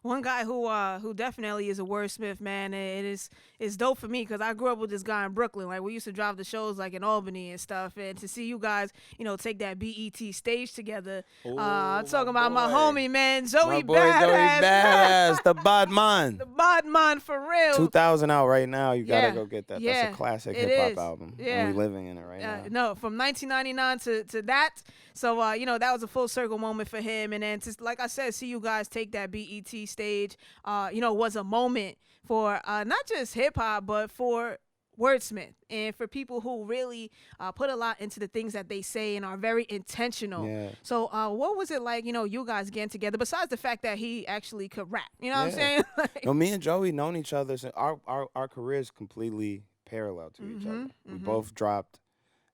One guy who definitely is a wordsmith, man. It's dope for me because I grew up with this guy in Brooklyn. Like we used to drive the shows like in Albany and stuff, and to see you guys, take that BET stage together. I'm Oh, my talking about my boy. homie, man, My Joey boy Joey Badass, man. Badass, the Bodman. The Bodman for real. 2000 out right now. You gotta Yeah, go get that. That's a yeah, classic it hip hop is. album, and we Yeah. living in it right now. No, from 1999 to that. So, that was a full circle moment for him. And then, just like I said, see you guys take that BET stage, was a moment for not just hip hop, but for wordsmith and for people who really put a lot into the things that they say and are very intentional. Yeah. So, what was it like, you guys getting together, besides the fact that he actually could rap? You know what I'm Yeah. saying? No, me and Joey known each other. So our careers completely parallel to each other. We both dropped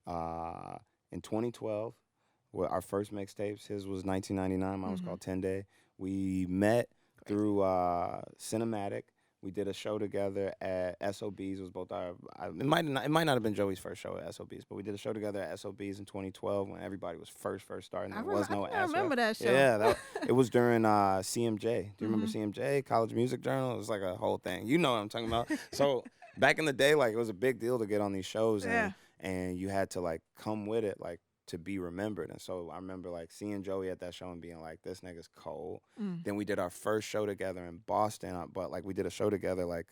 in 2012 with our first mixtapes. His was 1999. Mine was called 10 Day. We met through Cinematic. We did a show together at SOBs. It was both our. It might not have been Joey's first show at SOBs, but we did a show together at SOBs in 2012 when everybody was first starting. There was no I remember that show. Yeah, it was during CMJ. Do you remember CMJ, College Music Journal? It was like a whole thing. You know what I'm talking about. So back in the day, like it was a big deal to get on these shows, and you had to like come with it, like to be remembered. And so I remember like seeing Joey at that show and being like, this nigga's cold. Then we did our first show together in Boston, but like we did a show together, like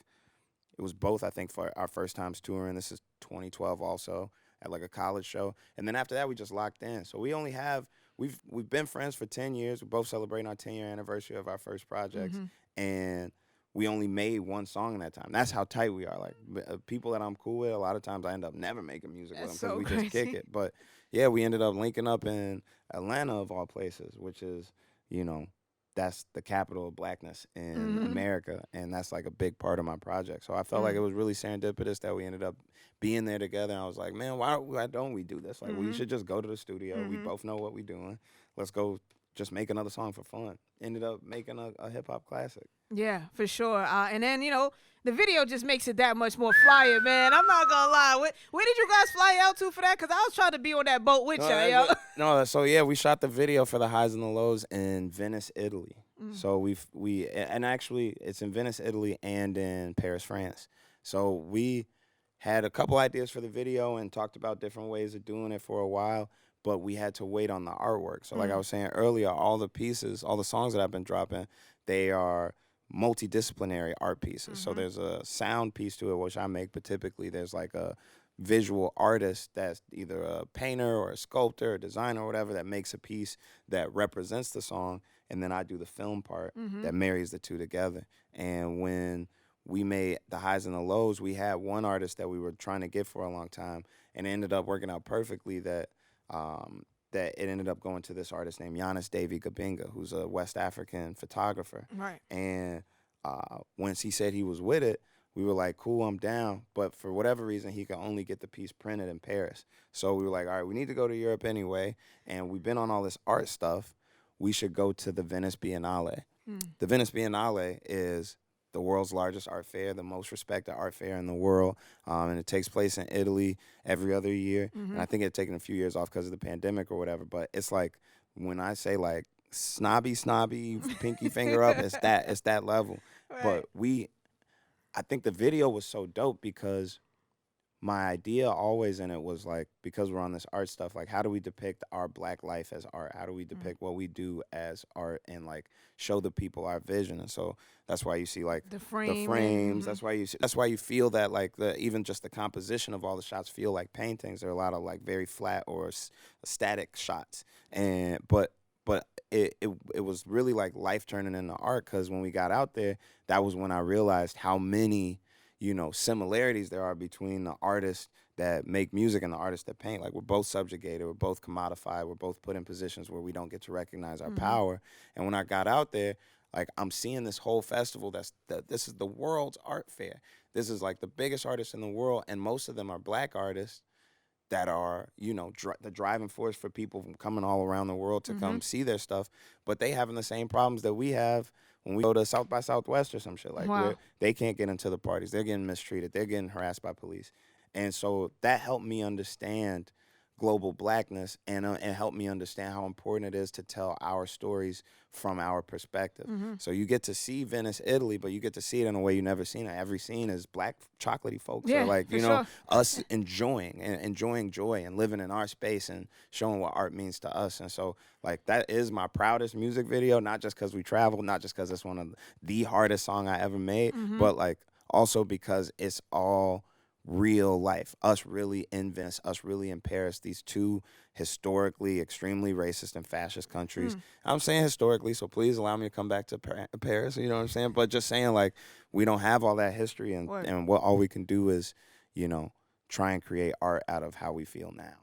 it was both, I think, for our first times touring. This is 2012 also at like a college show. And then after that, we just locked in. So we've been friends for 10 years. We're both celebrating our 10-year anniversary of our first projects. And we only made one song in that time. That's how tight we are. Like people that I'm cool with, a lot of times I end up never making music with them because we just kick it. But yeah, we ended up linking up in Atlanta of all places, which is, that's the capital of blackness in America. And that's like a big part of my project. So I felt like it was really serendipitous that we ended up being there together. And I was like, man, why don't we do this? Like we should just go to the studio. We both know what we're doing. Let's go just make another song for fun. Ended up making a hip hop classic. Yeah, for sure. And then, the video just makes it that much more flyer, man. I'm not going to lie. Where did you guys fly out to for that? Because I was trying to be on that boat with y'all, yo. So yeah, we shot the video for the highs and the lows in Venice, Italy. So and actually it's in Venice, Italy and in Paris, France. So we had a couple ideas for the video and talked about different ways of doing it for a while, but we had to wait on the artwork. So like I was saying earlier, all the pieces, all the songs that I've been dropping, they are multi-disciplinary art pieces. So there's a sound piece to it, which I make, but typically there's like a visual artist that's either a painter or a sculptor or designer or whatever that makes a piece that represents the song, and then I do the film part that marries the two together. And when we made the highs and the lows, we had one artist that we were trying to get for a long time, and it ended up working out perfectly that it ended up going to this artist named Giannis Davy Gabinga, who's a West African photographer. Right. And once he said he was with it, we were like, cool, I'm down. But for whatever reason, he could only get the piece printed in Paris. So we were like, all right, we need to go to Europe anyway. And we've been on all this art stuff. We should go to the Venice Biennale. The Venice Biennale is the world's largest art fair, the most respected art fair in the world. And it takes place in Italy every other year. And I think it had taken a few years off because of the pandemic or whatever. But it's like, when I say like snobby, pinky finger up, it's that level. Right. But I think the video was so dope because my idea always in it was like, because we're on this art stuff, like how do we depict our black life as art? How do we depict what we do as art and like show the people our vision? And so that's why you see like The frame. frames. That's why you feel that like even just the composition of all the shots feel like paintings. There are a lot of like very flat or static shots. But it was really like life turning into art, because when we got out there, that was when I realized how many similarities there are between the artists that make music and the artists that paint. Like, we're both subjugated, we're both commodified, we're both put in positions where we don't get to recognize our power. And when I got out there, like, I'm seeing this whole festival this is the world's art fair. This is like the biggest artists in the world, and most of them are black artists that are, the driving force for people from coming all around the world to come see their stuff. But they having the same problems that we have when we go to South by Southwest or some shit, like, where they can't get into the parties. They're getting mistreated. They're getting harassed by police. And so that helped me understand global blackness and help me understand how important it is to tell our stories from our perspective. So you get to see Venice, Italy, but you get to see it in a way you never seen it. Every scene is black chocolatey folks, or like, you know, us enjoying joy and living in our space and showing what art means to us. And so like that is my proudest music video, not just because we traveled, not just because it's one of the hardest song I ever made, but like also because it's all real life, us really in Venice, us really in Paris, these two historically extremely racist and fascist countries. I'm saying historically, so please allow me to come back to Paris, you know what I'm saying? But just saying, like, we don't have all that history, and what all we can do is, you know, try and create art out of how we feel now.